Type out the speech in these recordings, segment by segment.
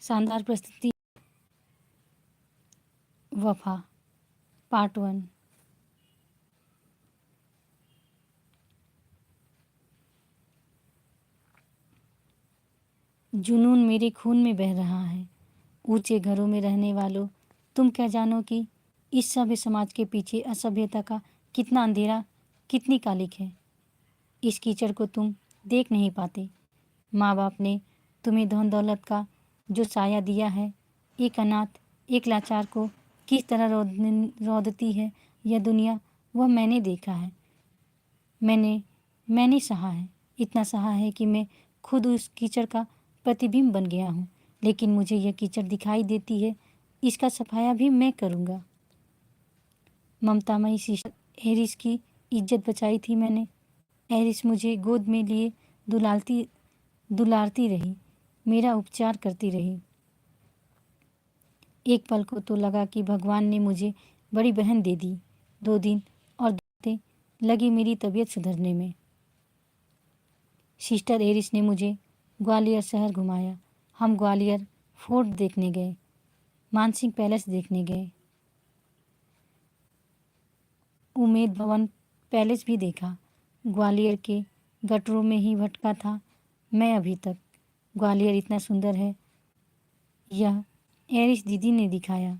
शानदार प्रस्तुति। वफा पार्ट 1। जुनून मेरे खून में बह रहा है। ऊंचे घरों में रहने वालों, तुम क्या जानो कि इस सभ्य समाज के पीछे असभ्यता का कितना अंधेरा, कितनी कालिक है। इस कीचड़ को तुम देख नहीं पाते। माँ बाप ने तुम्हें धन दौलत का जो साया दिया है, एक अनाथ, एक लाचार को किस तरह रौंदती है यह दुनिया, वह मैंने देखा है। मैंने सहा है। इतना सहा है कि मैं खुद उस कीचड़ का प्रतिबिंब बन गया हूँ। लेकिन मुझे यह कीचड़ दिखाई देती है, इसका सफाया भी मैं करूँगा। ममतामयी सिस्टर एरिस की इज्जत बचाई थी मैंने। एरिस मुझे गोद में लिए दुलारती रही, मेरा उपचार करती रही। एक पल को तो लगा कि भगवान ने मुझे बड़ी बहन दे दी। 2 दिन और देखते लगी मेरी तबीयत सुधरने में। सिस्टर एरिस ने मुझे ग्वालियर शहर घुमाया। हम ग्वालियर फोर्ट देखने गए, मानसिंह पैलेस देखने गए, उमेद भवन पैलेस भी देखा। ग्वालियर के गटरों में ही भटका था मैं अभी तक। ग्वालियर इतना सुंदर है, यह एरिस दीदी ने दिखाया।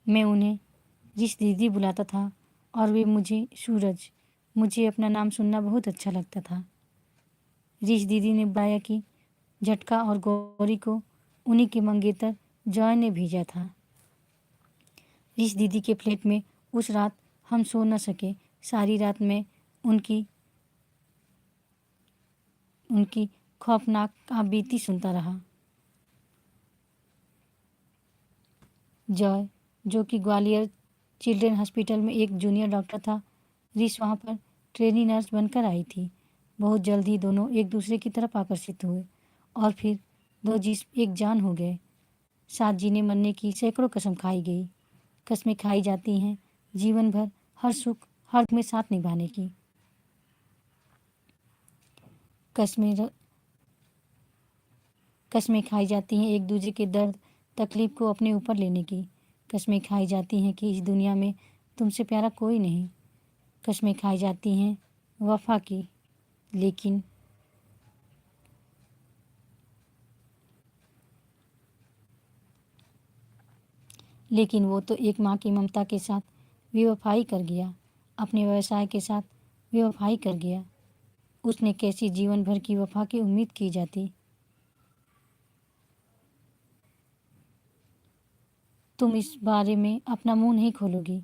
मैं उन्हें रिश दीदी बुलाता था और वे मुझे सूरज। मुझे अपना नाम सुनना बहुत अच्छा लगता था। रिश दीदी ने बताया कि झटका और गौरी को उन्हीं के मंगेतर जॉय ने भेजा था। रिश दीदी के फ्लैट में उस रात हम सो न सके। सारी रात मैं उनकी खौफनाक आपबीती सुनता रहा। जॉय, जो कि ग्वालियर चिल्ड्रन हॉस्पिटल में एक जूनियर डॉक्टर था, रिश वहाँ पर ट्रेनी नर्स बनकर आई थी। बहुत जल्द ही दोनों एक दूसरे की तरफ आकर्षित हुए और फिर 2 जिस्म एक जान हो गए। साथ जीने मरने की सैकड़ों कसम खाई गई। कस्में खाई जाती हैं जीवन भर हर सुख हर दुख में साथ निभाने की। कस्में खाई जाती हैं एक दूसरे के दर्द तकलीफ को अपने ऊपर लेने की। कस्में खाई जाती हैं कि इस दुनिया में तुमसे प्यारा कोई नहीं। कस्में खाई जाती हैं वफा की। लेकिन वो तो एक माँ की ममता के साथ बेवफाई कर गया, अपने व्यवसाय के साथ बेवफाई कर गया। उसने कैसी जीवन भर की वफा की उम्मीद की जाती। तुम इस बारे में अपना मुंह नहीं खोलोगी।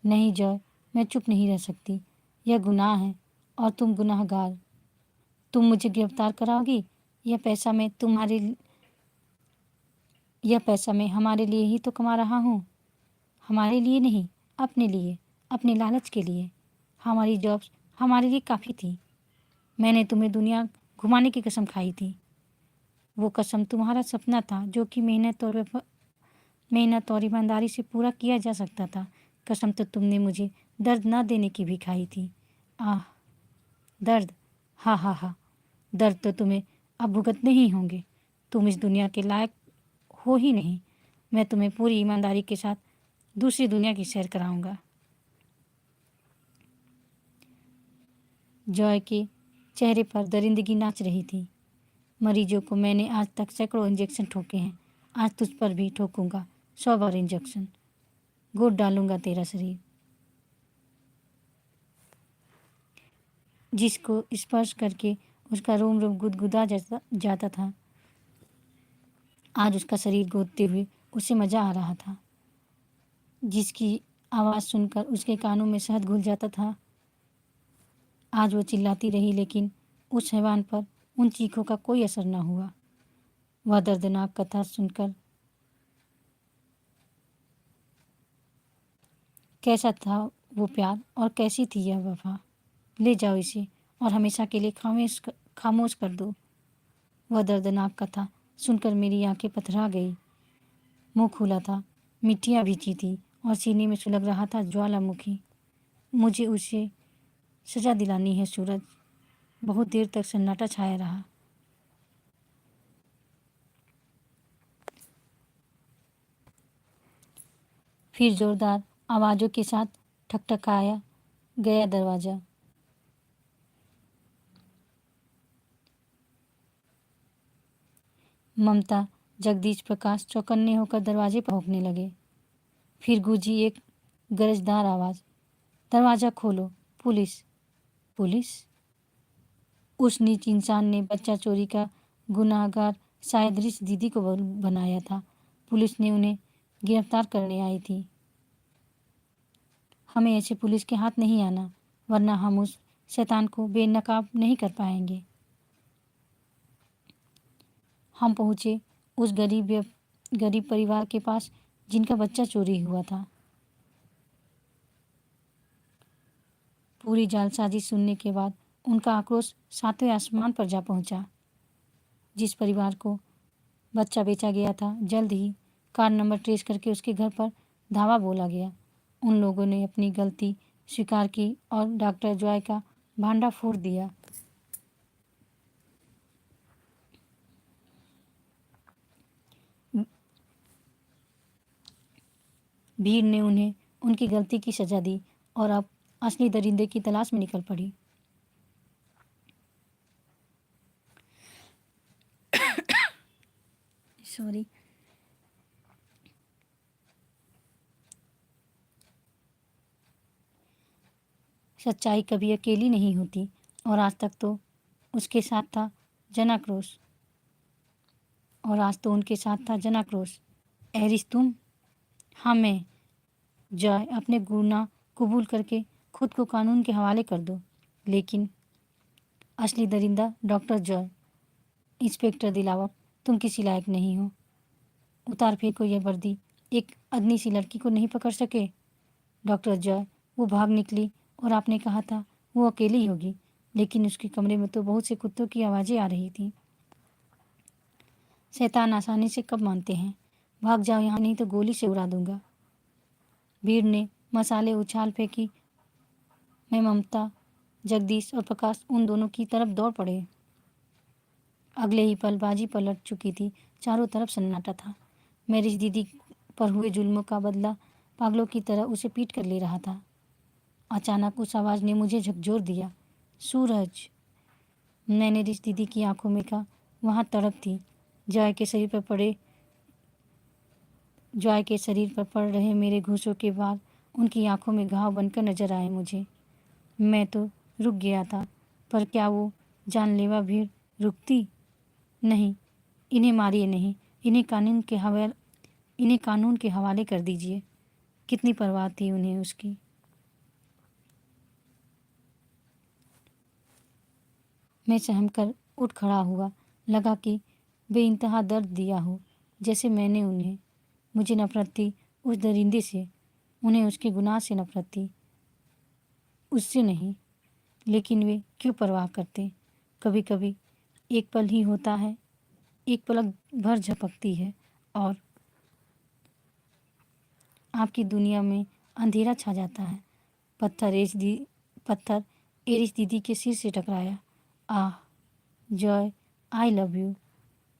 नहीं जॉय, मैं चुप नहीं रह सकती। यह गुनाह है और तुम गुनाहगार। तुम मुझे गिरफ्तार कराओगी। यह पैसा मैं हमारे लिए ही तो कमा रहा हूँ। हमारे लिए नहीं, अपने लिए, अपने लालच के लिए। हमारी जॉब्स हमारे लिए काफ़ी थी। मैंने तुम्हें दुनिया घुमाने की कसम खाई थी। वो कसम तुम्हारा सपना था जो कि मेहनत और ईमानदारी से पूरा किया जा सकता था। कसम तो तुमने मुझे दर्द ना देने की भी खाई थी। आह, दर्द, हा हा हा। दर्द तो तुम्हें अब भुगतने ही होंगे। तुम इस दुनिया के लायक हो ही नहीं। मैं तुम्हें पूरी ईमानदारी के साथ दूसरी दुनिया की सैर कराऊंगा। जॉय के चेहरे पर दरिंदगी नाच रही थी। मरीजों को मैंने आज तक सैकड़ों इंजेक्शन ठोके हैं। आज तुझ पर भी ठोकूंगा 100 बार इंजेक्शन। गोद डालूंगा तेरा शरीर। जिसको स्पर्श करके उसका रोम रोम गुदगुदा जाता था, आज उसका शरीर गोदते हुए उसे मज़ा आ रहा था। जिसकी आवाज़ सुनकर उसके कानों में शहद घुल जाता था, आज वो चिल्लाती रही, लेकिन उस हैवान पर उन चीखों का कोई असर न हुआ। वह दर्दनाक कथा सुनकर कैसा था वो प्यार और कैसी थी यह वफा। ले जाओ इसे और हमेशा के लिए खामोश कर दो। वह दर्दनाक कथा सुनकर मेरी आंखें पथरा गई। मुंह खुला था, मिट्टियाँ भींची थी और सीने में सुलग रहा था ज्वालामुखी। मुझे उसे सजा दिलानी है सूरज। बहुत देर तक सन्नाटा छाया रहा। फिर जोरदार आवाज़ों के साथ ठकठकाया गया दरवाज़ा। ममता, जगदीश, प्रकाश चौकन्ने होकर दरवाजे पर भौंकने लगे। फिर गूंजी एक गरजदार आवाज़, दरवाज़ा खोलो, पुलिस। पुलिस? उस नीच इंसान ने बच्चा चोरी का गुनाहगार शायद रिश दीदी को बनाया था। पुलिस ने उन्हें गिरफ्तार करने आई थी। हमें ऐसे पुलिस के हाथ नहीं आना, वरना हम उस शैतान को बेनकाब नहीं कर पाएंगे। हम पहुँचे उस गरीब परिवार के पास जिनका बच्चा चोरी हुआ था। पूरी जालसाजी सुनने के बाद उनका आक्रोश सातवें आसमान पर जा पहुंचा। जिस परिवार को बच्चा बेचा गया था, जल्द ही कार नंबर ट्रेस करके उसके घर पर धावा बोला गया। उन लोगों ने अपनी गलती स्वीकार की और डॉक्टर जॉय का भांडा फोड़ दिया। भीड़ ने उन्हें उनकी गलती की सजा दी और अब असली दरिंदे की तलाश में निकल पड़ी। सॉरी। सच्चाई कभी अकेली नहीं होती और आज तक तो उसके साथ था जनाक्रोश और आज तो उनके साथ था जनाक्रोश। एरिस तुम? हाँ मैं। जॉय, अपने गुनाह कबूल करके खुद को कानून के हवाले कर दो। लेकिन असली दरिंदा डॉक्टर जॉय, इंस्पेक्टर दिलावर, तुम किसी लायक नहीं हो। उतार फेंको यह वर्दी, एक अदनी सी लड़की को नहीं पकड़ सके। डॉक्टर जॉय, वो भाग निकली और आपने कहा था वो अकेली होगी, लेकिन उसके कमरे में तो बहुत से कुत्तों की आवाज़ें आ रही थी। शैतान आसानी से कब मानते हैं। भाग जाओ यहाँ, नहीं तो गोली से उड़ा दूंगा। भीड़ ने मसाले उछाल फेंकी। मैं, ममता, जगदीश और प्रकाश उन दोनों की तरफ दौड़ पड़े। अगले ही पल बाजी पलट चुकी थी। चारों तरफ सन्नाटा था। मैं रिश दीदी पर हुए जुल्मों का बदला पागलों की तरह उसे पीट कर ले रहा था। अचानक उस आवाज़ ने मुझे झकझोर दिया। सूरज! मैंने रिश दीदी की आंखों में कहा, वहाँ तड़प थी। जॉय के शरीर पर पड़ रहे मेरे घूंसों के बाद उनकी आंखों में घाव बनकर नजर आए मुझे। मैं तो रुक गया था, पर क्या वो जानलेवा भीड़ रुकती? नहीं, इन्हें मारिए नहीं, इन्हें कानून के हवाले कर दीजिए। कितनी परवाह थी उन्हें उसकी। मैं सहम कर उठ खड़ा हुआ। लगा कि बेइंतहा दर्द दिया हो, जैसे मैंने उन्हें। मुझे नफरत थी उस दरिंदे से, उन्हें उसके गुनाह से नफरत थी, उससे नहीं। लेकिन वे क्यों परवाह करते? कभी कभी एक पल ही होता है, एक पलक भर झपकती है और आपकी दुनिया में अंधेरा छा जाता है। पत्थर एरिस दीदी के सिर से टकराया। आह! Joy, I love you.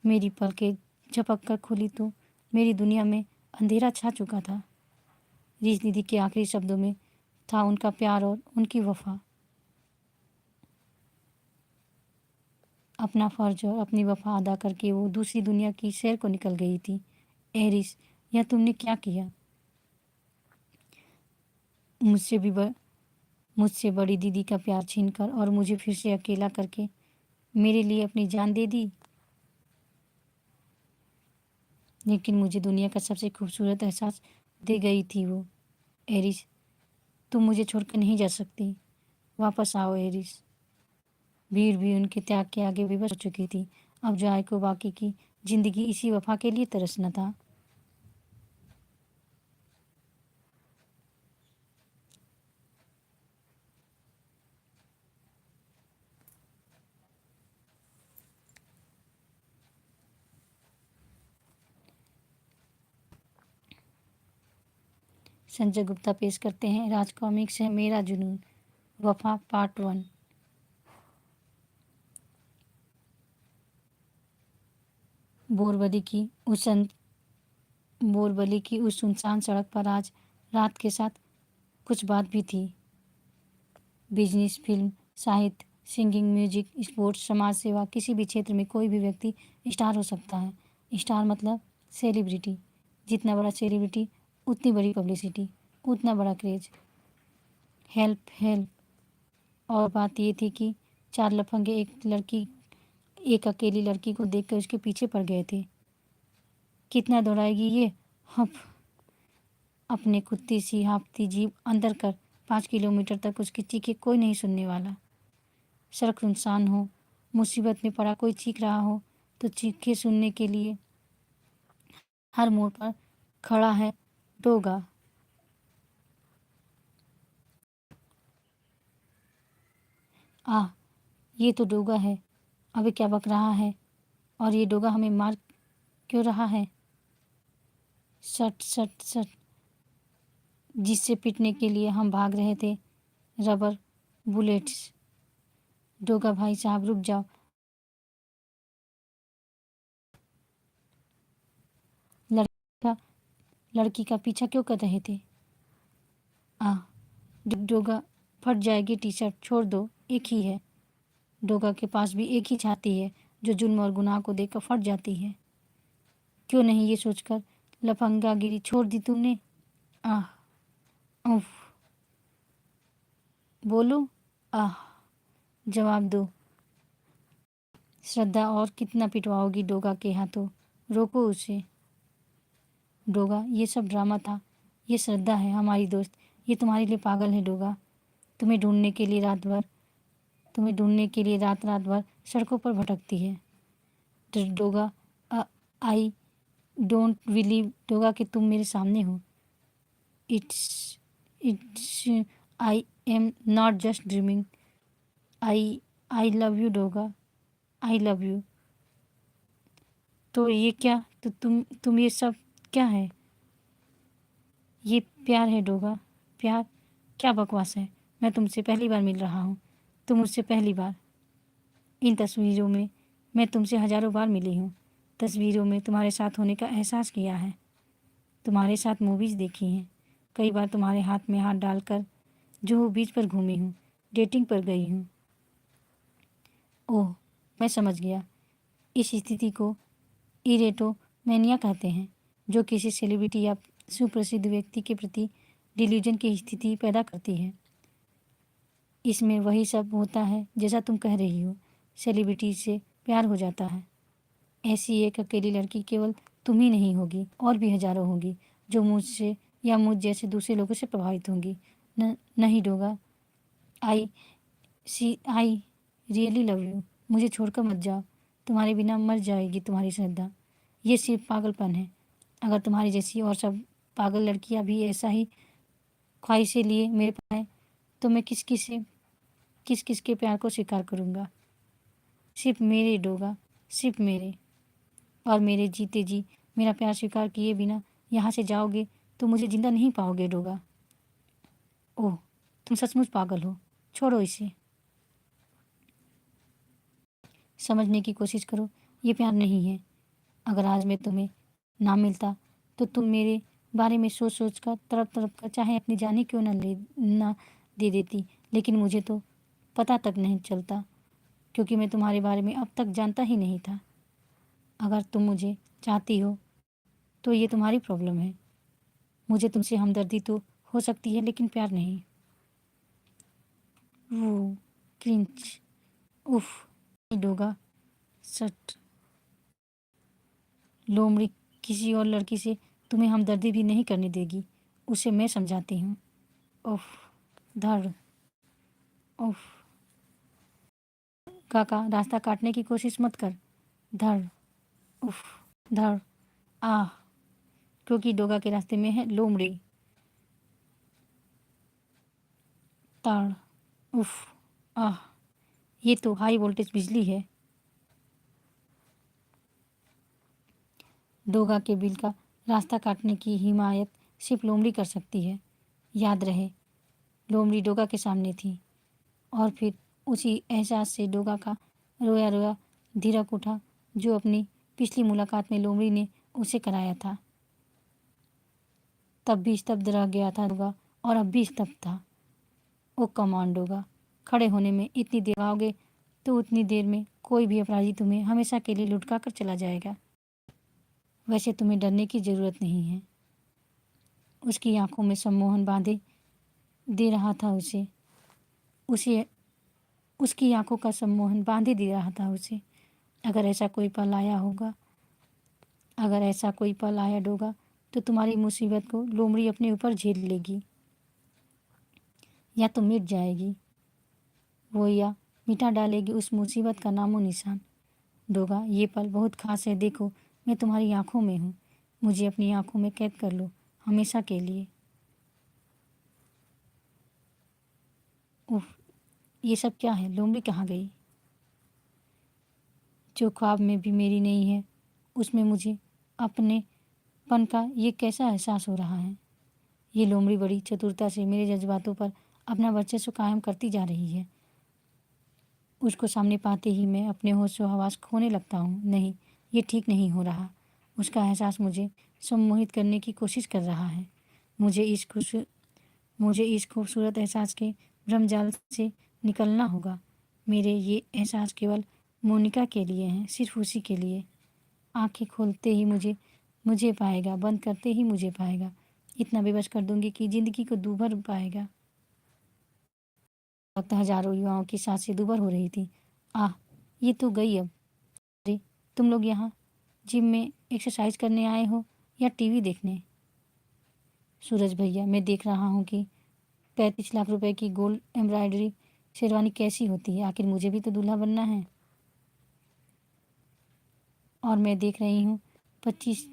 मेरी पलकें झपक कर खुली तो मेरी दुनिया में अंधेरा छा चुका था। रिश दीदी के आखिरी शब्दों में था उनका प्यार और उनकी वफा। अपना फर्ज और अपनी वफा अदा करके वो दूसरी दुनिया की सैर को निकल गई थी। एरिस, यह तुमने क्या किया? मुझसे बड़ी दीदी का प्यार छीनकर और मुझे फिर से अकेला करके मेरे लिए अपनी जान दे दी। लेकिन मुझे दुनिया का सबसे खूबसूरत एहसास दे गई थी वो। एरिस, तुम मुझे छोड़कर नहीं जा सकती। वापस आओ एरिस। भीड़ भी उनके त्याग के आगे विवश हो चुकी थी। अब जॉय को बाकी की जिंदगी इसी वफा के लिए तरसना था। संजय गुप्ता पेश करते हैं राज कॉमिक्स है मेरा जुनून, वफा पार्ट 1। बोरबली की उस सुनसान सड़क पर आज रात के साथ कुछ बात भी थी। बिजनेस, फिल्म, साहित्य, सिंगिंग, म्यूजिक, स्पोर्ट्स, समाज सेवा, किसी भी क्षेत्र में कोई भी व्यक्ति स्टार हो सकता है। स्टार मतलब सेलिब्रिटी। जितना बड़ा सेलिब्रिटी उतनी बड़ी पब्लिसिटी, उतना बड़ा क्रेज। Help help. और बात ये थी कि 4 लफंगे एक अकेली लड़की को देखकर उसके पीछे पड़ गए थे। कितना दौड़ाएगी ये? हप। अपने कुत्ती सी हाँफती जीभ अंदर कर 5 किलोमीटर तक उसकी चीखें कोई नहीं सुनने वाला। सड़क सुनसान हो, मुसीबत में पड़ा कोई चीख रहा हो तो चीखें सुनने के लिए हर मोड़ पर खड़ा है डोगा। आह, ये तो डोगा है। अबे क्या बक रहा है? और ये डोगा हमें मार क्यों रहा है? सट सट सट। जिससे पिटने के लिए हम भाग रहे थे, रबर बुलेट्स। डोगा भाई साहब रुक जाओ। लड़का लड़की का पीछा क्यों कर रहे थे? आह, डोगा फट जाएगी टी शर्ट, छोड़ दो, एक ही है। डोगा के पास भी एक ही छाती है जो जुल्म और गुनाह को देखकर फट जाती है। क्यों नहीं ये सोचकर लफंगागिरी छोड़ दी तुमने? आह, उफ। बोलो। आह, जवाब दो। श्रद्धा, और कितना पिटवाओगी डोगा के हाथों? रोको उसे। डोगा, ये सब ड्रामा था। ये श्रद्धा है हमारी दोस्त। ये तुम्हारे लिए पागल है डोगा। तुम्हें ढूंढने के लिए रात भर तुम्हें ढूंढने के लिए रात रात भर सड़कों पर भटकती है। Doga, I don't believe Doga कि तुम मेरे सामने हो। It's it's I am not just dreaming. I I love you Doga, I love you. तो ये क्या? तो तुम ये सब क्या है? ये प्यार है डोगा। प्यार? क्या बकवास है। मैं तुमसे पहली बार मिल रहा हूँ, तुम मुझसे पहली बार। इन तस्वीरों में मैं तुमसे हजारों बार मिली हूँ। तस्वीरों में तुम्हारे साथ होने का एहसास किया है, तुम्हारे साथ मूवीज़ देखी हैं, कई बार तुम्हारे हाथ में हाथ डालकर जुहू बीच पर घूमी हूँ, डेटिंग पर गई हूँ। ओह, मैं समझ गया। इस स्थिति को इरेटोमेनिया कहते हैं, जो किसी सेलिब्रिटी या सुप्रसिद्ध व्यक्ति के प्रति डिल्यूजन की स्थिति पैदा करती है। इसमें वही सब होता है जैसा तुम कह रही हो। सेलिब्रिटी से प्यार हो जाता है। ऐसी एक अकेली लड़की केवल तुम ही नहीं होगी, और भी हजारों होंगी जो मुझसे या मुझ जैसे दूसरे लोगों से प्रभावित होंगी। नहीं Doga, I really love you. मुझे छोड़कर मत जाओ। तुम्हारे बिना मर जाएगी तुम्हारी श्रद्धा। ये सिर्फ पागलपन है। अगर तुम्हारी जैसी और सब पागल लड़कियां भी ऐसा ही ख्वाहिशें लिए मेरे पास आए तो मैं किस किस के प्यार को स्वीकार करूँगा? सिर्फ मेरे डोगा, सिर्फ मेरे। और मेरे जीते जी मेरा प्यार स्वीकार किए बिना यहाँ से जाओगे तो मुझे जिंदा नहीं पाओगे डोगा। ओह, तुम सचमुच पागल हो। छोड़ो इसे। समझने की कोशिश करो, ये प्यार नहीं है। अगर आज मैं तुम्हें ना मिलता तो तुम मेरे बारे में सोच सोच कर तड़प तड़प कर चाहे अपनी जान ही क्यों ना दे देती। लेकिन मुझे तो पता तक नहीं चलता, क्योंकि मैं तुम्हारे बारे में अब तक जानता ही नहीं था। अगर तुम मुझे चाहती हो तो ये तुम्हारी प्रॉब्लम है। मुझे तुमसे हमदर्दी तो हो सकती है, लेकिन प्यार नहीं। वो क्रिंच। उफ। डोगा, सट। लोमड़ी किसी और लड़की से तुम्हें हमदर्दी भी नहीं करने देगी। उसे मैं समझाती हूँ। उफ। धड़। उफ। काका, रास्ता काटने की कोशिश मत कर। धड़। उफ। धड़। आह, क्योंकि डोगा के रास्ते में है लोमड़ी। ताड़। उफ। आह, ये तो हाई वोल्टेज बिजली है। डोगा के बिल का रास्ता काटने की हिमायत सिर्फ लोमड़ी कर सकती है। याद रहे, लोमड़ी डोगा के सामने थी। और फिर उसी एहसास से डोगा का रोया रोया धीरक उठा, जो अपनी पिछली मुलाकात में लोमड़ी ने उसे कराया था। तब भी स्तब्ध रह गया था डोगा, और अब भी स्तब्ध था। ओ कमान डोगा, खड़े होने में इतनी देर लगाओगे तो उतनी देर में कोई भी अपराधी तुम्हें हमेशा के लिए लुढ़का कर चला जाएगा। वैसे तुम्हें डरने की ज़रूरत नहीं है। उसकी आंखों में सम्मोहन बांधे दे रहा था उसे उसकी आंखों का सम्मोहन बांधे दे रहा था उसे। अगर ऐसा कोई पल आया डोगा, तो तुम्हारी मुसीबत को लोमड़ी अपने ऊपर झेल लेगी, या तो मिट जाएगी वो, या मिटा डालेगी उस मुसीबत का नामो निशान। डोगा, ये पल बहुत खास है। देखो, मैं तुम्हारी आंखों में हूँ। मुझे अपनी आंखों में कैद कर लो, हमेशा के लिए। उफ, ये सब क्या है? लोमड़ी कहाँ गई? जो ख्वाब में भी मेरी नहीं है, उसमें मुझे अपने पन का ये कैसा एहसास हो रहा है? ये लोमड़ी बड़ी चतुरता से मेरे जज्बातों पर अपना वर्चस्व कायम करती जा रही है। उसको सामने पाते ही मैं अपने होश व हवास खोने लगता हूँ। नहीं, ये ठीक नहीं हो रहा। उसका एहसास मुझे सम्मोहित करने की कोशिश कर रहा है। मुझे इस खूबसूरत एहसास के भ्रमजाल से निकलना होगा। मेरे ये एहसास केवल मोनिका के लिए हैं, सिर्फ उसी के लिए। आंखें खोलते ही मुझे पाएगा, बंद करते ही मुझे पाएगा। इतना बेबस कर दूंगी कि जिंदगी को दूभर पाएगा। वक्त हजारों युवाओं की सांसें दूभर हो रही थी। आह, ये तो गई अब। अरे, तुम लोग यहाँ जिम में एक्सरसाइज करने आए हो या टीवी देखने? सूरज भैया, मैं देख रहा हूँ कि 35 लाख रुपए की गोल्ड एम्ब्रॉयडरी शेरवानी कैसी होती है। आखिर मुझे भी तो दूल्हा बनना है। और मैं देख रही हूँ 25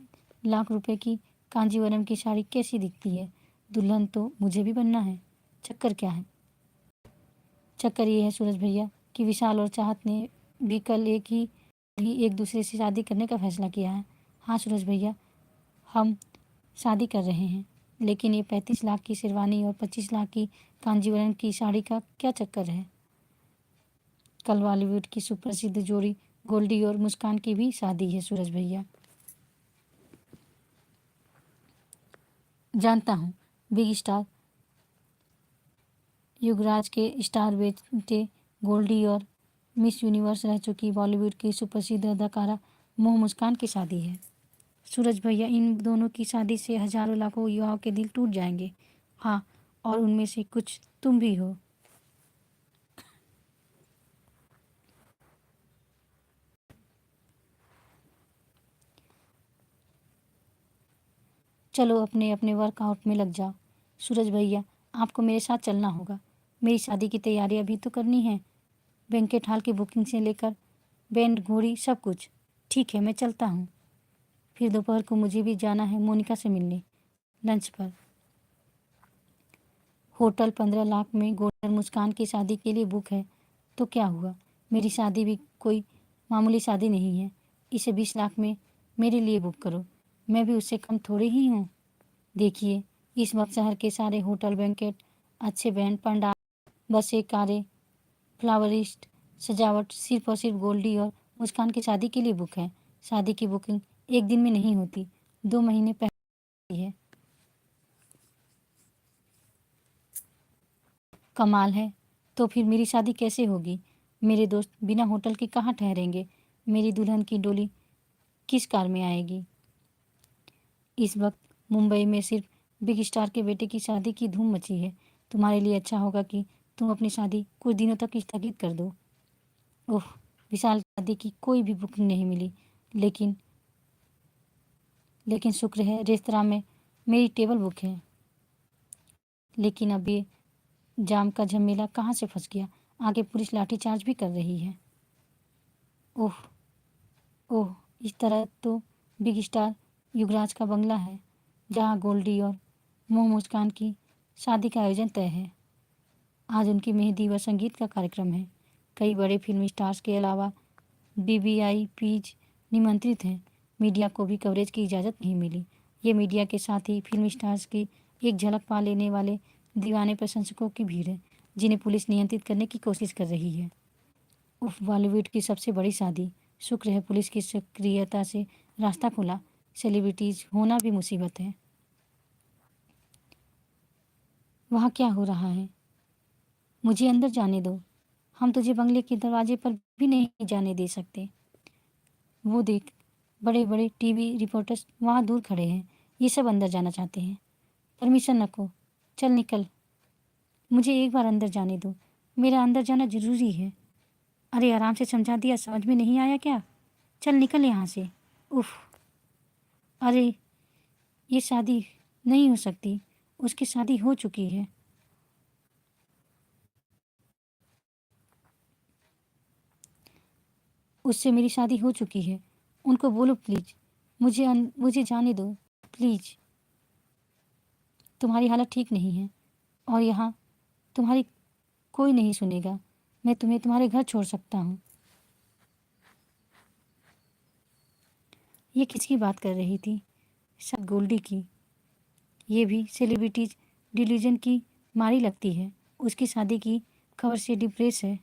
लाख रुपए की कांजीवरम की साड़ी कैसी दिखती है। दुल्हन तो मुझे भी बनना है। चक्कर क्या है? चक्कर ये है सूरज भैया कि विशाल और चाहत ने भी कल एक दूसरे से शादी करने का फैसला किया है। हाँ सूरज भैया, हम शादी कर रहे हैं, लेकिन ये 35 लाख की शेरवानी और 25 लाख की कांजीवरम की साड़ी का क्या चक्कर है? कल बॉलीवुड की सुप्रसिद्ध जोड़ी गोल्डी और मुस्कान की भी शादी है सूरज भैया। जानता हूँ, बिग स्टार युगराज के स्टार बेटे गोल्डी और मिस यूनिवर्स रह चुकी बॉलीवुड की सुप्रसिद्ध अदाकारा मोह मुस्कान की शादी है। सूरज भैया, इन दोनों की शादी से हजारों लाखों युवाओं के दिल टूट जाएंगे। हाँ, और उनमें से कुछ तुम भी हो। चलो अपने अपने वर्कआउट में लग जाओ। सूरज भैया, आपको मेरे साथ चलना होगा। मेरी शादी की तैयारी अभी तो करनी है, बैंकेट हॉल की बुकिंग से लेकर बैंड घोड़ी सब कुछ। ठीक है, मैं चलता हूँ। फिर दोपहर को मुझे भी जाना है मोनिका से मिलने, लंच पर। होटल 15 लाख में गोल्डन मुस्कान की शादी के लिए बुक है, तो क्या हुआ? मेरी शादी भी कोई मामूली शादी नहीं है। इसे 20 लाख में मेरे लिए बुक करो, मैं भी उससे कम थोड़ी ही हूँ। देखिए, इस वक्त शहर के सारे होटल, बैंकेट, अच्छे बैंड, पंडाल, बसें, कारें, फ्लावरिस्ट, सजावट सिर्फ और सिर्फ गोल्डी और मुस्कान की शादी के लिए बुक है। शादी की बुकिंग एक दिन में नहीं होती, 2 महीने पहले है। कमाल है। तो फिर मेरी शादी कैसे होगी? मेरे दोस्त बिना होटल के कहाँ ठहरेंगे? मेरी दुल्हन की डोली किस कार में आएगी? इस वक्त मुंबई में सिर्फ बिग स्टार के बेटे की शादी की धूम मची है। तुम्हारे लिए अच्छा होगा कि तुम अपनी शादी कुछ दिनों तक स्थगित कर दो। ओह, विशाल की शादी की कोई भी बुकिंग नहीं मिली, लेकिन लेकिन शुक्र है रेस्तरां में मेरी टेबल बुक है। लेकिन अब ये जाम का झमेला कहाँ से फंस गया? आगे पुलिस लाठीचार्ज भी कर रही है। ओह ओह, इस तरह तो बिग स्टार युगराज का बंगला है, जहाँ गोल्डी और मोह मुस्कान की शादी का आयोजन तय है। आज उनकी मेहंदी व संगीत का कार्यक्रम है। कई बड़े फिल्म स्टार्स के अलावा वीवीआईपीज निमंत्रित हैं। मीडिया को भी कवरेज की इजाज़त नहीं मिली। ये मीडिया के साथ ही फिल्म स्टार्स की एक झलक पा लेने वाले दीवाने प्रशंसकों की भीड़ है, जिन्हें पुलिस नियंत्रित करने की कोशिश कर रही है। उफ, बॉलीवुड की सबसे बड़ी शादी। शुक्र है पुलिस की सक्रियता से रास्ता खुला। सेलिब्रिटीज होना भी मुसीबत है। वहाँ क्या हो रहा है? मुझे अंदर जाने दो। हम तुझे बंगले के दरवाजे पर भी नहीं जाने दे सकते। वो देख, बड़े बड़े टीवी रिपोर्टर्स वहाँ दूर खड़े हैं। ये सब अंदर जाना चाहते हैं। परमिशन रखो। चल निकल। मुझे एक बार अंदर जाने दो। मेरा अंदर जाना ज़रूरी है। अरे आराम से समझा दिया, समझ में नहीं आया क्या? चल निकल यहाँ से। उफ। अरे ये शादी नहीं हो सकती। उसकी शादी हो चुकी है। उससे मेरी शादी हो चुकी है। उनको बोलो प्लीज़। मुझे जाने दो प्लीज़। तुम्हारी हालत ठीक नहीं है और यहाँ तुम्हारी कोई नहीं सुनेगा। मैं तुम्हें तुम्हारे घर छोड़ सकता हूँ। ये किसकी बात कर रही थी? शायद गोल्डी की। ये भी सेलिब्रिटीज डिलीजन की मारी लगती है। उसकी शादी की खबर से डिप्रेस है।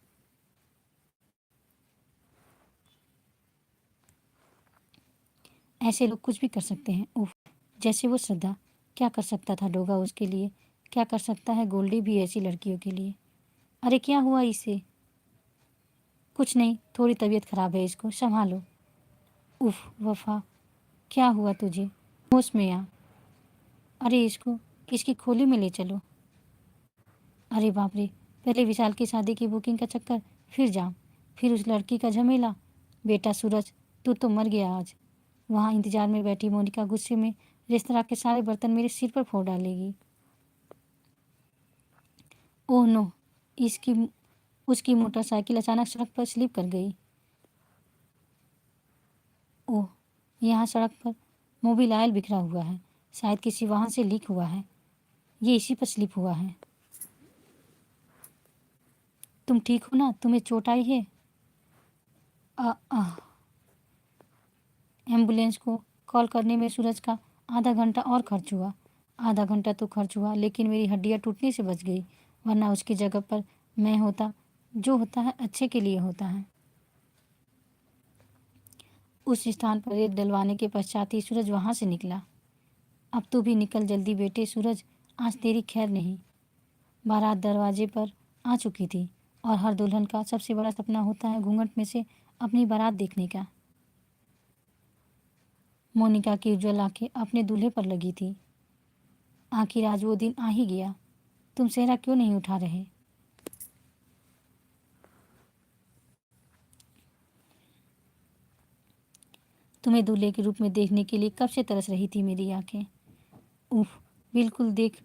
ऐसे लोग कुछ भी कर सकते हैं। उफ। जैसे वो श्रद्धा। क्या कर सकता था डोगा उसके लिए? क्या कर सकता है गोल्डी भी ऐसी लड़कियों के लिए? अरे क्या हुआ इसे? कुछ नहीं, थोड़ी तबीयत खराब है, इसको संभालो। उफ वफा, क्या हुआ तुझे? होश में आ। अरे इसको इसकी खोली में ले चलो। अरे बाप रे, पहले विशाल की शादी की बुकिंग का चक्कर, फिर जाम, फिर उस लड़की का झमेला। बेटा सूरज, तू तो मर गया आज। वहाँ इंतजार में बैठी मोनिका गुस्से में रेस्तरां के सारे बर्तन मेरे सिर पर फोड़ डालेगी। Oh no. इसकी उसकी मोटरसाइकिल अचानक सड़क पर स्लिप कर गई। ओह, यहाँ सड़क पर मोबिल ऑयल बिखरा हुआ है। शायद किसी वाहन से लीक हुआ है। ये इसी पर स्लिप हुआ है। तुम ठीक हो ना? तुम्हें चोट आई है? आह। एम्बुलेंस को कॉल करने में सूरज का आधा घंटा और खर्च हुआ। आधा घंटा तो खर्च हुआ, लेकिन मेरी हड्डियाँ टूटने से बच गई। वरना उसकी जगह पर मैं होता। जो होता है अच्छे के लिए होता है। उस स्थान पर रेत डलवाने के पश्चात ही सूरज वहाँ से निकला। अब तू भी निकल जल्दी बेटे सूरज, आज तेरी खैर नहीं। बारात दरवाजे पर आ चुकी थी और हर दुल्हन का सबसे बड़ा सपना होता है घूंघट में से अपनी बारात देखने का। मोनिका की उज्जवल आंखें अपने दूल्हे पर लगी थी। आखिर आज वो दिन आ ही गया। तुम सेहरा क्यों नहीं उठा रहे? तुम्हें दूल्हे के रूप में देखने के लिए कब से तरस रही थी मेरी आंखें। उफ। बिल्कुल देख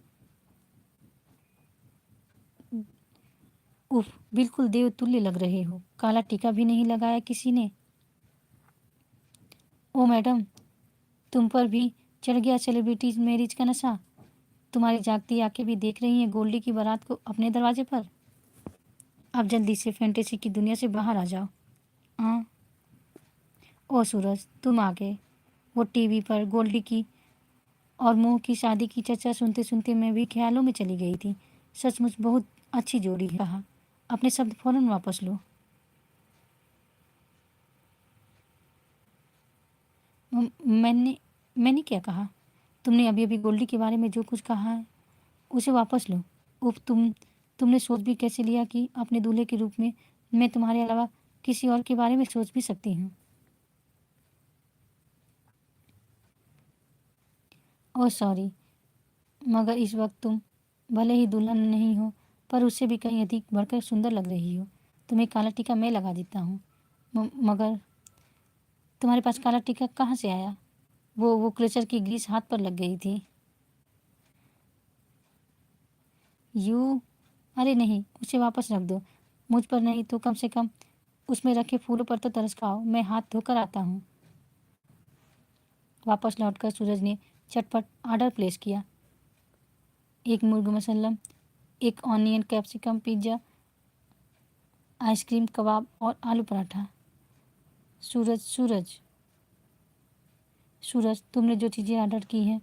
उफ, बिल्कुल देवतुल्य लग रहे हो। काला टीका भी नहीं लगाया किसी ने। ओ मैडम, तुम पर भी चढ़ गया सेलिब्रिटी मैरिज का नशा। तुम्हारी जागती आंखें भी देख रही हैं गोल्डी की बारात को अपने दरवाजे पर। अब जल्दी से फैंटेसी की दुनिया से बाहर आ जाओ। हाँ। ओ सूरज, तुम आ गए। वो टीवी पर गोल्डी की और मोह की शादी की चर्चा सुनते सुनते मैं भी ख्यालों में चली गई थी। सचमुच बहुत अच्छी जोड़ी है। कहा, अपने शब्द फौरन वापस लो। मैंने मैंने क्या कहा? तुमने अभी अभी गोल्डी के बारे में जो कुछ कहा है उसे वापस लो। उफ, तुमने सोच भी कैसे लिया कि अपने दूल्हे के रूप में मैं तुम्हारे अलावा किसी और के बारे में सोच भी सकती हूँ? ओह सॉरी, मगर इस वक्त तुम भले ही दुल्हन नहीं हो, पर उससे भी कहीं अधिक बढ़कर सुंदर लग रही हो। तुम्हें काला टीका मैं लगा देता हूँ। मगर तुम्हारे पास काला टीका कहाँ से आया? वो क्रेचर की ग्रीस हाथ पर लग गई थी। यू। अरे नहीं, उसे वापस रख दो। मुझ पर नहीं तो कम से कम उसमें रखे फूलों पर तो तरस खाओ। मैं हाथ धोकर आता हूँ। वापस लौटकर सूरज ने चटपट ऑर्डर प्लेस किया। एक मुर्ग मसल्लम, एक ऑनियन कैप्सिकम पिज्ज़ा, आइसक्रीम, कबाब और आलू पराठा। सूरज सूरज सूरज, तुमने जो चीज़ें ऑर्डर की हैं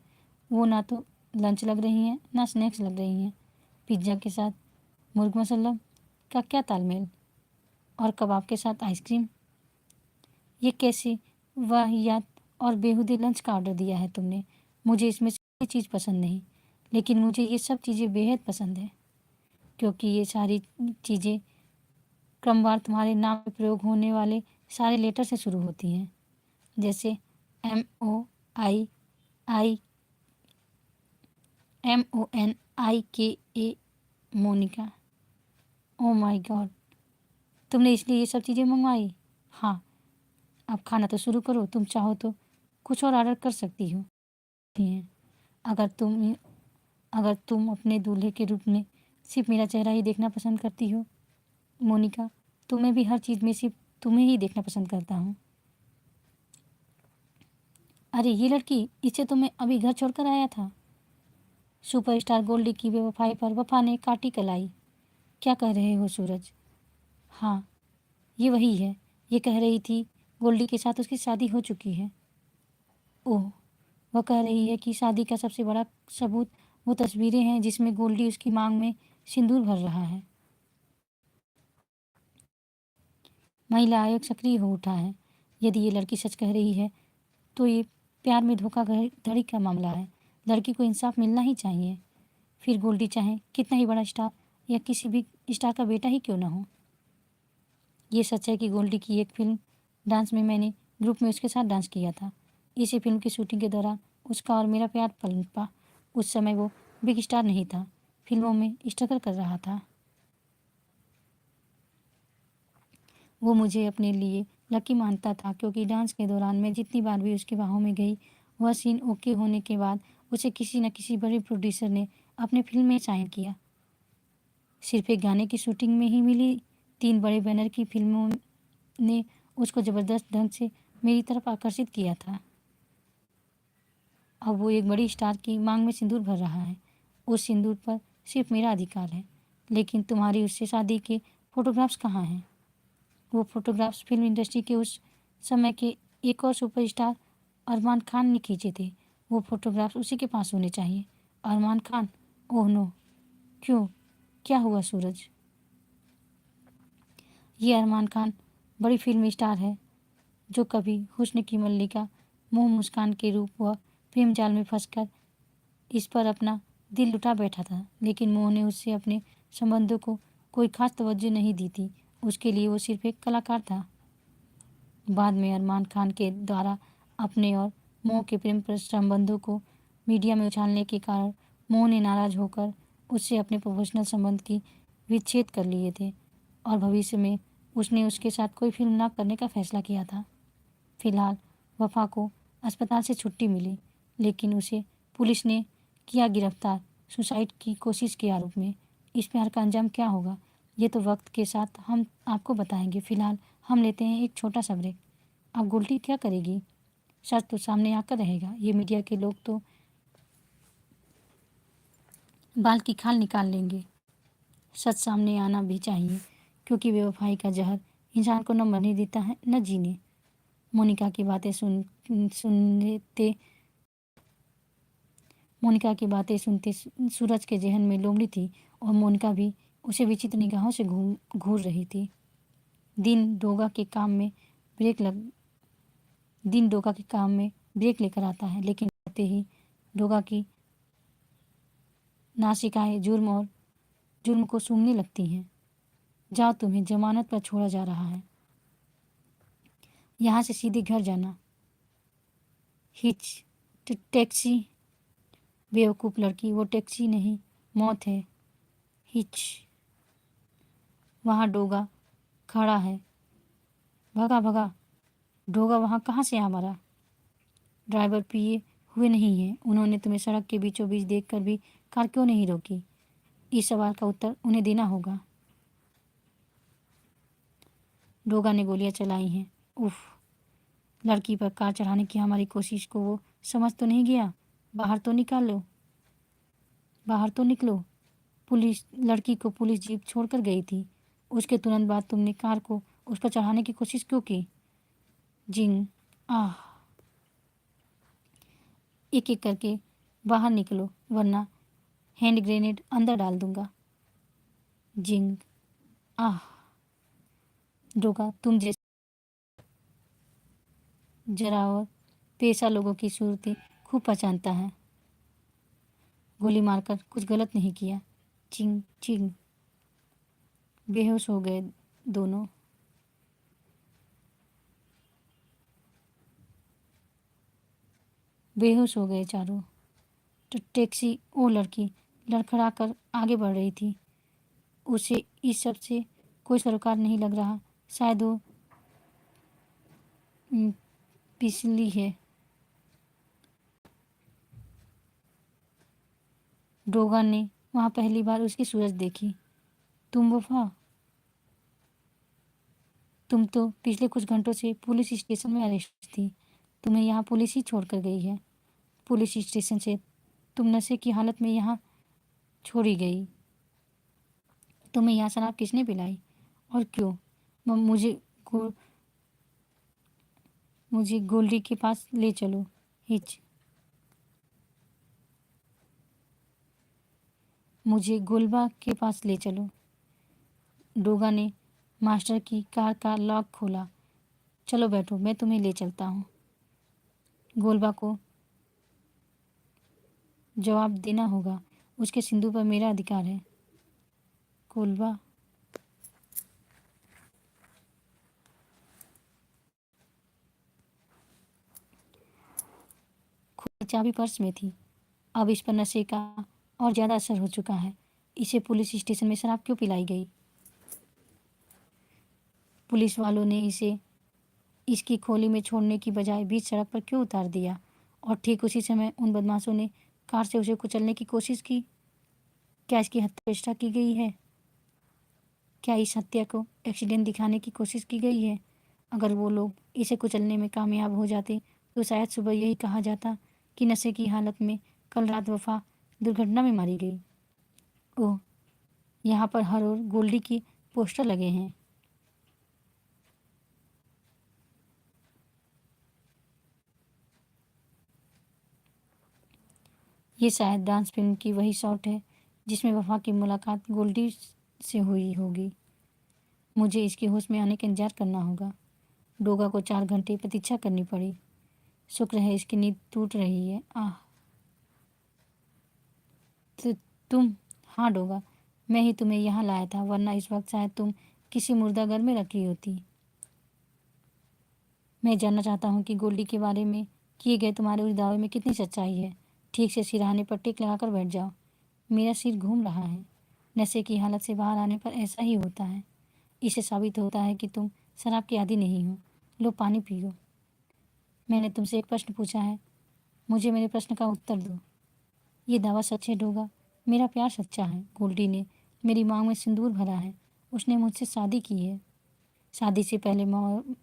वो ना तो लंच लग रही हैं ना स्नैक्स लग रही हैं। पिज्ज़ा के साथ मुर्ग मसल्लम का क्या तालमेल? और कबाब के साथ आइसक्रीम? ये कैसी वाहियात और बेहूदे लंच का ऑर्डर दिया है तुमने? मुझे इसमें से कोई चीज़ पसंद नहीं। लेकिन मुझे ये सब चीज़ें बेहद पसंद है, क्योंकि ये सारी चीज़ें क्रमवार तुम्हारे नाम में प्रयोग होने वाले सारे लेटर से शुरू होती हैं, जैसे MOI I MONIKA। Monica. Oh my god, तुमने इसलिए ये सब चीज़ें मंगवाई? हाँ, अब खाना तो शुरू करो। तुम चाहो तो कुछ और ऑर्डर कर सकती हो। हैं, अगर तुम अगर तुम अपने दूल्हे के रूप में सिर्फ मेरा चेहरा ही देखना पसंद करती हो मोनिका, तो मैं भी हर चीज़ में सिर्फ तुम्हें ही देखना पसंद करता हूँ। अरे ये लड़की, इसे तो मैं अभी घर छोड़कर आया था। सुपरस्टार गोल्डी की बेवफाई पर वफा ने काटी कलाई। क्या कह रहे हो सूरज? हाँ, ये वही है। ये कह रही थी गोल्डी के साथ उसकी शादी हो चुकी है। ओह, वह कह रही है कि शादी का सबसे बड़ा सबूत वो तस्वीरें हैं जिसमें गोल्डी उसकी मांग में सिंदूर भर रहा है। महिला आयोग सक्रिय हो उठा है। यदि ये लड़की सच कह रही है तो ये प्यार में धोखाधड़ी का मामला है। लड़की को इंसाफ मिलना ही चाहिए, फिर गोल्डी चाहे कितना ही बड़ा स्टार या किसी भी स्टार का बेटा ही क्यों ना हो। ये सच है कि गोल्डी की एक फिल्म डांस में मैंने ग्रुप में उसके साथ डांस किया था। इसी फिल्म की शूटिंग के दौरान उसका और मेरा प्यार पनपा। उस समय वो बिग स्टार नहीं था, फिल्मों में स्ट्रगल कर रहा था। वो मुझे अपने लिए लकी मानता था, क्योंकि डांस के दौरान मैं जितनी बार भी उसकी बाहों में गई, वह सीन ओके होने के बाद उसे किसी न किसी बड़े प्रोड्यूसर ने अपने फिल्म में साइन किया। सिर्फ एक गाने की शूटिंग में ही मिली 3 बड़े बैनर की फिल्मों ने उसको ज़बरदस्त ढंग से मेरी तरफ आकर्षित किया था। अब वो एक बड़ी स्टार की मांग में सिंदूर भर रहा है। उस सिंदूर पर सिर्फ मेरा अधिकार है। लेकिन तुम्हारी उससे शादी के फोटोग्राफ्स कहाँ हैं? वो फोटोग्राफ्स फिल्म इंडस्ट्री के उस समय के एक और सुपरस्टार अरमान खान ने खींचे थे। वो फोटोग्राफ्स उसी के पास होने चाहिए। अरमान खान? Oh no! क्यों? क्या हुआ सूरज? ये अरमान खान बड़ी फिल्म स्टार है, जो कभी हुस्न की मल्लिका, मुंह मुस्कान के रूप व प्रेम जाल में फंसकर इस पर अपना दिल लुटा बैठा था। लेकिन मोह ने उससे अपने संबंधों को कोई खास तवज्जो नहीं दी थी। उसके लिए वो सिर्फ एक कलाकार था। बाद में अरमान खान के द्वारा अपने और मोह के प्रेम संबंधों को मीडिया में उछालने के कारण मोह ने नाराज होकर उससे अपने प्रोफेशनल संबंध की विच्छेद कर लिए थे, और भविष्य में उसने उसके साथ कोई फिल्म न करने का फैसला किया था। फिलहाल वफा को अस्पताल से छुट्टी मिली, लेकिन उसे पुलिस ने किया गिरफ्तार सुसाइड की कोशिश के आरोप में। इस प्यार का अंजाम क्या होगा, ये तो वक्त के साथ हम आपको बताएंगे। फिलहाल हम लेते हैं एक छोटा सा ब्रेक। अब गोल्डी क्या करेगी? सच तो सामने आकर रहेगा। ये मीडिया के लोग तो बाल की खाल निकाल लेंगे। सच सामने आना भी चाहिए, क्योंकि बेवफाई का जहर इंसान को न मरने देता है न जीने। मोनिका की बातें सुनते मोनिका की बातें सुनते सूरज के जहन में लोमड़ी थी, और मोनिका भी उसे विचित्र निगाहों से घूर रही थी। दिन डोगा के काम में ब्रेक लग दिन डोगा के काम में ब्रेक लेकर आता है, लेकिन आते ही डोगा की नासिकाएं जुर्म को सूंघने लगती हैं। जाओ, तुम्हें जमानत पर छोड़ा जा रहा है। यहाँ से सीधे घर जाना। Hitch taxi. बेवकूफ़ लड़की, वो टैक्सी नहीं, मौत है। हिच। वहाँ डोगा खड़ा है। भगा भगा। डोगा वहाँ कहाँ से आ मरा? ड्राइवर पिए हुए नहीं है। उन्होंने तुम्हें सड़क के बीचों बीच देखकर भी कार क्यों नहीं रोकी? इस सवाल का उत्तर उन्हें देना होगा। डोगा ने गोलियां चलाई हैं। उफ! लड़की पर कार चढ़ाने की हमारी कोशिश को वो समझ तो नहीं गया? बाहर तो निकलो। पुलिस लड़की को पुलिस जीप छोड़कर गई थी। उसके तुरंत बाद तुमने कार को उस पर चढ़ाने की कोशिश क्यों की? जिंग। आह! एक एक करके बाहर निकलो, वरना हैंड ग्रेनेड अंदर डाल दूंगा। जिंग। आह! डोगा तुम जैसे जरा और पेशा लोगों की सूरतें खूब पहचानता है। गोली मारकर कुछ गलत नहीं किया। चिंग चिंग। बेहोश हो गए दोनों। बेहोश हो गए चारों। तो टैक्सी, वो लड़की लड़खड़ा कर आगे बढ़ रही थी। उसे इस सब से कोई सरोकार नहीं लग रहा। शायद वो पिछली है। डोगा ने वहाँ पहली बार उसकी सूरज देखी। तुम वफा, तुम तो पिछले कुछ घंटों से पुलिस स्टेशन में अरेस्ट थी। तुम्हें यहाँ पुलिस ही छोड़ कर गई है। पुलिस स्टेशन से तुम नशे की हालत में यहाँ छोड़ी गई। तुम्हें यहाँ शराब किसने पिलाई और क्यों? मुझे मुझे गोल्डी के पास ले चलो। हिच मुझे गोलबा के पास ले चलो। डोगा ने मास्टर की कार का लॉक खोला। चलो बैठो, मैं तुम्हें ले चलता हूँ। गोलबा को जवाब देना होगा। उसके सिंधु पर मेरा अधिकार है। गोलबा चाबी पर्स में थी। अब इस पर नशे का और ज़्यादा असर हो चुका है। इसे पुलिस स्टेशन में शराब क्यों पिलाई गई? पुलिस वालों ने इसे इसकी खोली में छोड़ने की बजाय बीच सड़क पर क्यों उतार दिया? और ठीक उसी समय उन बदमाशों ने कार से उसे कुचलने की कोशिश की। क्या इसकी हत्या चेष्टा की गई है? क्या इस हत्या को एक्सीडेंट दिखाने की कोशिश की गई है? अगर वो लोग इसे कुचलने में कामयाब हो जाते तो शायद सुबह यही कहा जाता कि नशे की हालत में कल रात वफा दुर्घटना में मारी गई। ओह, यहाँ पर हर ओर गोल्डी की पोस्टर लगे हैं। ये शायद डांस फिल्म की वही शॉट है जिसमें वफा की मुलाकात गोल्डी से हुई होगी। मुझे इसके होश में आने का इंतजार करना होगा। डोगा को 4 घंटे प्रतीक्षा करनी पड़ी। शुक्र है इसकी नींद टूट रही है। आह। तो तुम? हाँ डोगा, मैं ही तुम्हें यहाँ लाया था, वरना इस वक्त शायद तुम किसी मुर्दाघर में रखी होती। मैं जानना चाहता हूँ कि गोल्डी के बारे में किए गए तुम्हारे उस दावे में कितनी सच्चाई है। ठीक से सिरहाने पर टिक लगाकर बैठ जाओ। मेरा सिर घूम रहा है। नशे की हालत से बाहर आने पर ऐसा ही होता है। इससे साबित होता है कि तुम शराब की आदी नहीं हो। लो पानी पियो। मैंने तुमसे एक प्रश्न पूछा है, मुझे मेरे प्रश्न का उत्तर दो। ये दावा सच है डोगा? मेरा प्यार सच्चा है। गोल्डी ने मेरी मांग में सिंदूर भरा है। उसने मुझसे शादी की है। शादी से पहले मैं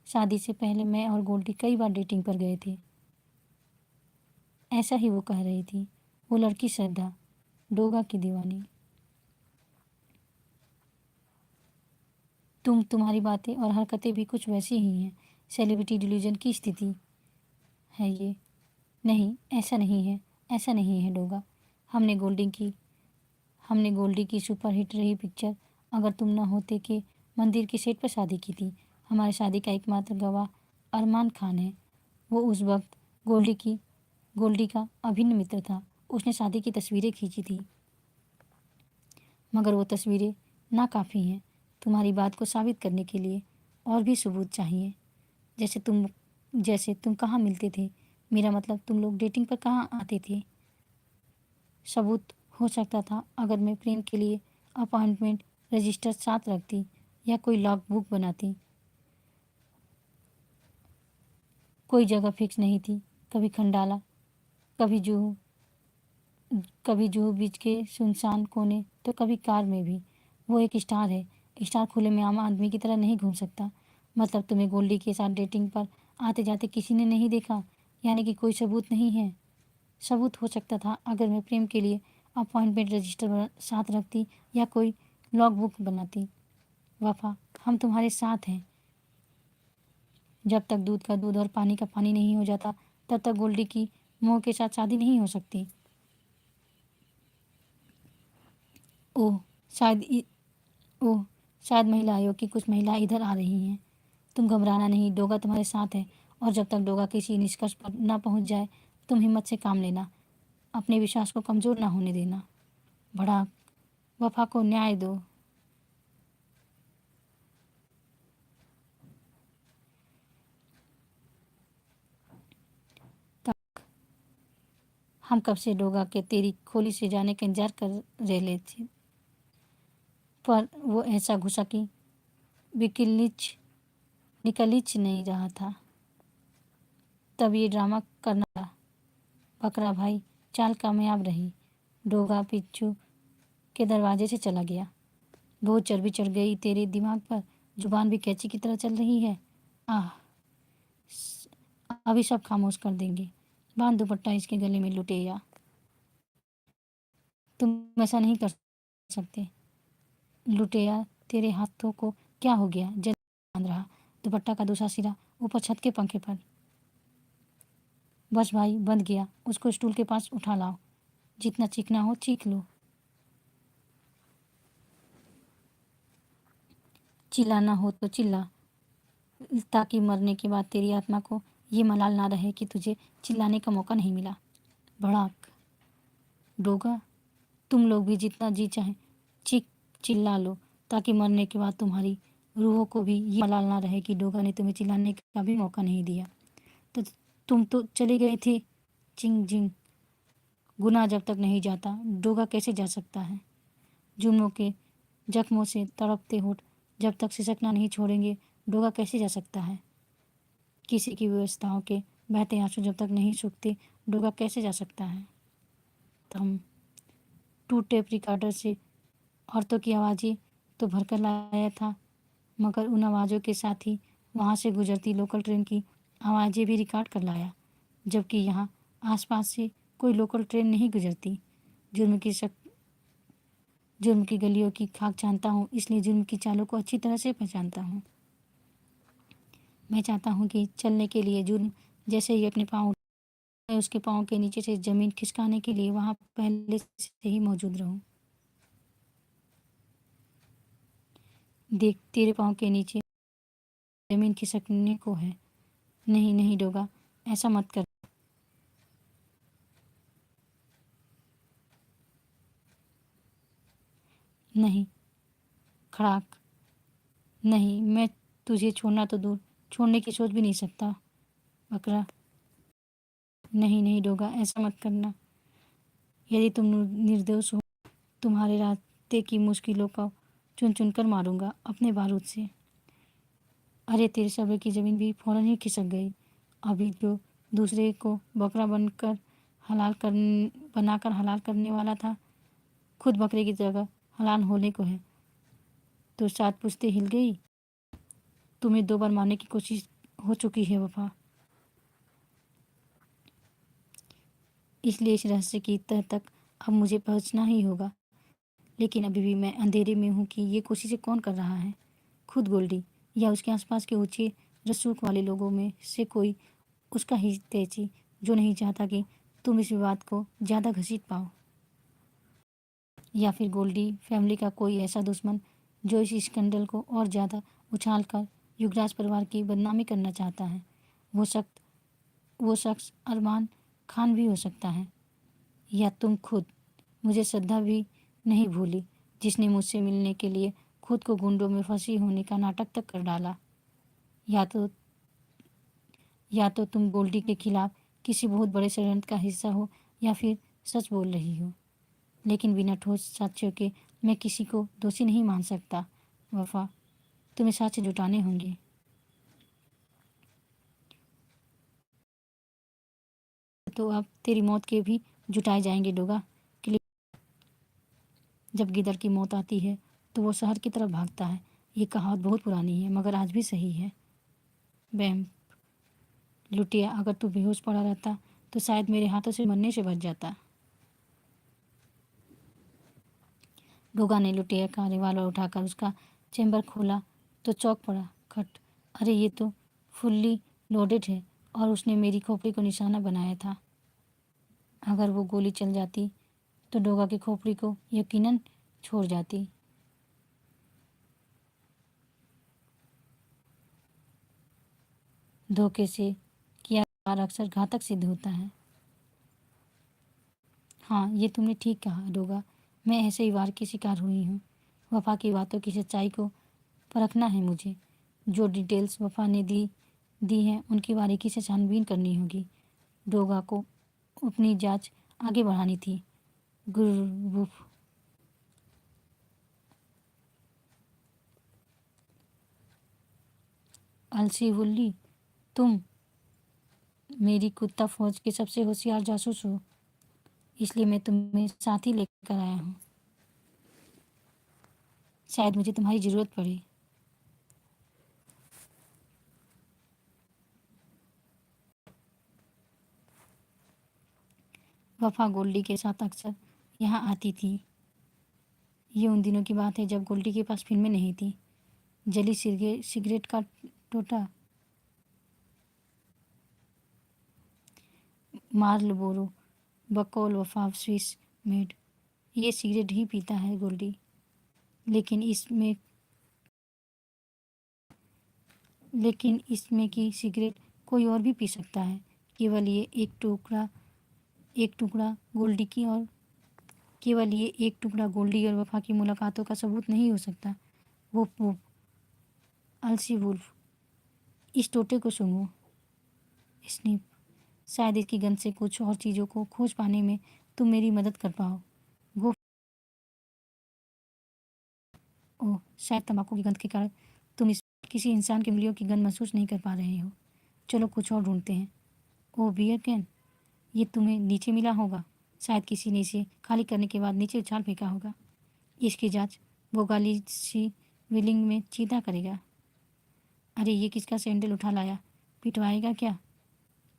शादी से पहले मैं और गोल्डी कई बार डेटिंग पर गए थे। ऐसा ही वो कह रही थी। वो लड़की श्रद्धा, डोगा की दीवानी। तुम्हारी बातें और हरकतें भी कुछ वैसी ही हैं। सेलिब्रिटी डिल्यूजन की स्थिति है ये। नहीं, ऐसा नहीं है। ऐसा नहीं है डोगा। हमने गोल्डी की हमने गोल्डी की सुपरहिट रही पिक्चर अगर तुम न होते के मंदिर की सेट पर शादी की थी। हमारी शादी का एकमात्र गवाह अरमान खान है। वो उस वक्त गोल्डी का अभिन्न मित्र था। उसने शादी की तस्वीरें खींची थी, मगर वो तस्वीरें नाकाफ़ी हैं। तुम्हारी बात को साबित करने के लिए और भी सबूत चाहिए। जैसे तुम कहाँ मिलते थे, मेरा मतलब तुम लोग डेटिंग पर कहाँ आते थे। सबूत हो सकता था अगर मैं प्रेम के लिए अपॉइंटमेंट रजिस्टर साथ रखती या कोई लॉग बुक बनाती। कोई जगह फिक्स नहीं थी। कभी खंडाला, कभी जुहू, कभी जुहू बीच के सुनसान कोने, तो कभी कार में भी। वो एक स्टार है। स्टार खुले में आम आदमी की तरह नहीं घूम सकता। मतलब तुम्हें गोल्डी के साथ डेटिंग पर आते जाते किसी ने नहीं देखा, यानी कि कोई सबूत नहीं है। सबूत हो सकता था अगर मैं प्रेम के लिए अपॉइंटमेंट रजिस्टर साथ रखती या कोई लॉग बुक बनाती। वफा, हम तुम्हारे साथ हैं। जब तक दूध का दूध और पानी का पानी नहीं हो जाता, तब तक गोल्डी की मोह के साथ शादी नहीं हो सकती। ओह, शायद इ- ओह, शायद महिला आयोग की कुछ महिलाएं इधर आ रही हैं। तुम घबराना नहीं, डोगा तुम्हारे साथ है। और जब तक डोगा किसी निष्कर्ष पर न पहुंच जाए, तुम हिम्मत से काम लेना। अपने विश्वास को कमज़ोर ना होने देना। भड़ाक, वफा को न्याय दो। तक हम कब से डोगा के तेरी खोली से जाने का इंतजार कर रहे थे, पर वो ऐसा घुसा कि बिकिलिच निकल ही नहीं रहा था। तब ये ड्रामा करना था। बकरा भाई चाल कामयाब रही। डोगा पिच्चू के दरवाजे से चला गया। बहुत चर्बी चढ़ गई तेरे दिमाग पर, जुबान भी कैंची की तरह चल रही है। आह, अभी सब खामोश कर देंगे। बांध दुपट्टा इसके गले में लुटेया। तुम ऐसा नहीं कर सकते। लुटेया, तेरे हाथों को क्या हो गया? जल्दी बांध रहा। दुपट्टा का दूसरा सिरा ऊपर छत के पंखे पर। बस भाई, बंध गया। उसको स्टूल के पास उठा लाओ। जितना चीखना हो चीख लो। चिल्लाना हो तो चिल्ला, ताकि मरने के बाद तेरी आत्मा को ये मलाल ना रहे कि तुझे चिल्लाने का मौका नहीं मिला। भड़ाक, डोगा, तुम लोग भी जितना जी चाहे चीख चिल्ला लो, ताकि मरने के बाद तुम्हारी रूहों को भी ये मलाल ना रहे कि डोगा ने तुम्हें चिल्लाने का भी मौका नहीं दिया। तो तुम तो चले गए थे। चिंग जिंग, गुनाह जब तक नहीं जाता, डोगा कैसे जा सकता है? जुर्मों के जख्मों से तड़पते होठ जब तक सिसकना नहीं छोड़ेंगे, डोगा कैसे जा सकता है? किसी की व्यवस्थाओं के बहते आंसू जब तक नहीं सूखते, डोगा कैसे जा सकता है? थम, टू टेप रिकॉर्डर से औरतों की आवाज़ें तो भरकर लाया था, मगर उन आवाज़ों के साथ ही वहाँ से गुजरती लोकल ट्रेन की आवाज़ें भी रिकॉर्ड कर लाया, जबकि यहाँ आसपास से कोई लोकल ट्रेन नहीं गुजरती। जुर्म की शक जुर्म की गलियों की खाक जानता हूँ, इसलिए जुर्म की चालों को अच्छी तरह से पहचानता हूँ। मैं चाहता हूँ कि चलने के लिए जुर्म जैसे ही अपने पाँव, मैं उसके पाँव के नीचे से ज़मीन खिसकाने के लिए वहाँ पहले से ही मौजूद रहूँ। देख, तेरे पाँव के नीचे ज़मीन खिसकने को है। नहीं नहीं डोगा, ऐसा मत कर। नहीं। खड़ाक, नहीं, मैं तुझे छोड़ना तो दूर, छोड़ने की सोच भी नहीं सकता। बकरा, नहीं नहीं डोगा, ऐसा मत करना। यदि तुम निर्दोष हो, तुम्हारे रास्ते की मुश्किलों को चुन चुन कर मारूंगा अपने बारूद से। अरे, तेरे सब्र की ज़मीन भी फौरन ही खिसक गई। अभी जो दूसरे को बकरा बनाकर हलाल करने वाला था, खुद बकरे की जगह हलाल होने को है, तो सात पुश्तें हिल गई। तुम्हें 2 बार मारने की कोशिश हो चुकी है वफा, इसलिए इस रहस्य की तह तक अब मुझे पहुंचना ही होगा। लेकिन अभी भी मैं अंधेरे में हूँ कि ये कोशिशें कौन कर रहा है, खुद गोल्डी या उसके आसपास के ऊंचे रसूख वाले लोगों में से कोई, उसका ही तेजी, जो नहीं चाहता कि तुम इस विवाद को ज़्यादा घसीट पाओ। या फिर गोल्डी फैमिली का कोई ऐसा दुश्मन जो इस स्कैंडल को और ज़्यादा उछाल कर युवराज परिवार की बदनामी करना चाहता है। वो शख्स अरमान खान भी हो सकता है, या तुम खुद। मुझे श्रद्धा भी नहीं भूली, जिसने मुझसे मिलने के लिए खुद को गुंडों में फंसी होने का नाटक तक कर डाला। या तो या तो तुम गोल्डी के खिलाफ किसी बहुत बड़े षड्यंत्र का हिस्सा हो, या फिर सच बोल रही हो। लेकिन बिना ठोस साक्ष्यों के मैं किसी को दोषी नहीं मान सकता। वफा, तुम्हें साक्ष्य जुटाने होंगे। तो अब तेरी मौत के भी जुटाए जाएंगे डोगा। जब गिदड़ की मौत आती है तो वो शहर की तरफ भागता है। ये कहावत बहुत पुरानी है, मगर आज भी सही है। बैम, लुटिया, अगर तू बेहोश पड़ा रहता तो शायद मेरे हाथों से मरने से बच जाता। डोगा ने लुटिया का रिवाल्वर उठाकर उसका चैम्बर खोला तो चौंक पड़ा। खट, अरे ये तो फुल्ली लोडेड है, और उसने मेरी खोपड़ी को निशाना बनाया था। अगर वो गोली चल जाती तो डोगा की खोपड़ी को यकीनन छोड़ जाती। धोखे से किया वार अक्सर घातक सिद्ध होता है। हाँ, ये तुमने ठीक कहा डोगा। मैं ऐसे ही वार की शिकार हुई हूँ। वफ़ा की बातों की सच्चाई को परखना है मुझे। जो डिटेल्स वफ़ा ने दी हैं उनकी बारीकी से छानबीन करनी होगी। डोगा को अपनी जांच आगे बढ़ानी थी। गुर्रुफ अलसी वुल्ली, तुम मेरी कुत्ता फौज के सबसे होशियार जासूस हो, इसलिए मैं तुम्हें साथ ही लेकर आया हूँ। शायद मुझे तुम्हारी ज़रूरत पड़े। वफ़ा गोल्डी के साथ अक्सर यहाँ आती थी। ये उन दिनों की बात है जब गोल्डी के पास फिल्में नहीं थी। जली सिगरेट का टोटा, मार्लबोरो, बकौल वफ़ा स्विस मेड, ये सिगरेट ही पीता है गोल्डी। लेकिन इसमें की सिगरेट कोई और भी पी सकता है। केवल ये एक टुकड़ा गोल्डी की और केवल ये एक टुकड़ा गोल्डी और वफ़ा की मुलाकातों का सबूत नहीं हो सकता। वो अलसी वुल्फ, इस टोटे को सूंघो। स्निप, शायद इसकी गंध से कुछ और चीज़ों को खोज पाने में तुम मेरी मदद कर पाओ। गो, ओह, शायद तंबाकू की गंध के कारण तुम इस किसी इंसान के उंगलियों की गंध महसूस नहीं कर पा रहे हो। चलो कुछ और ढूंढते हैं। ओह बियर कैन, ये तुम्हें नीचे मिला होगा। शायद किसी ने इसे खाली करने के बाद नीचे उछाल फेंका होगा। इसकी जांच बोगाली सी विलिंग में चीता करेगा। अरे ये किसका सैंडल उठा लाया, पिटवाएगा क्या?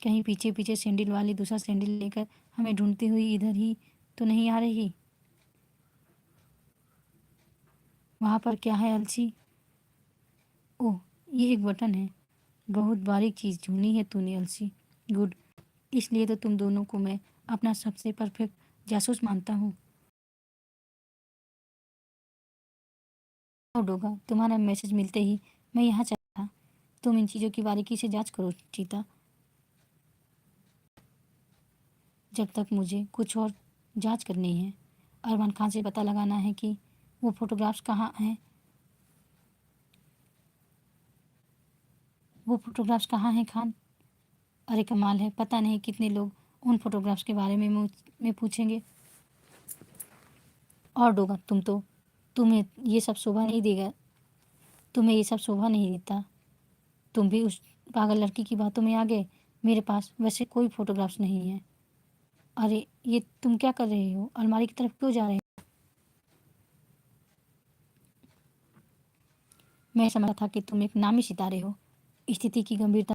कहीं पीछे पीछे सैंडल वाली दूसरा सैंडल लेकर हमें ढूंढती हुई इधर ही तो नहीं आ रही? वहाँ पर क्या है अलसी? ओह, ये एक बटन है। बहुत बारीक चीज़ ढूंढी है तूने अलसी। गुड, इसलिए तो तुम दोनों को मैं अपना सबसे परफेक्ट जासूस मानता हूँ। और डोगा, तुम्हारा मैसेज मिलते ही मैं यहाँ चला था। तुम इन चीज़ों की बारीकी से जांच करो चीता, जब तक मुझे कुछ और जांच करनी है। अरमान खान से पता लगाना है कि वो फोटोग्राफ्स कहाँ हैं। वो फोटोग्राफ्स कहाँ हैं खान? अरे कमाल है, पता नहीं कितने लोग उन फोटोग्राफ्स के बारे में मुझ पूछेंगे। और डोगा, तुम्हें ये सब शोभा नहीं देगा। तुम्हें ये सब शोभा नहीं देता। तुम भी उस पागल लड़की की बातों में आ गए। मेरे पास वैसे कोई फोटोग्राफ्स नहीं है। अरे ये तुम क्या कर रहे हो? अलमारी की तरफ क्यों जा रहे हो? मैं समझा था कि तुम एक नामी सितारे हो। स्थिति की गंभीरता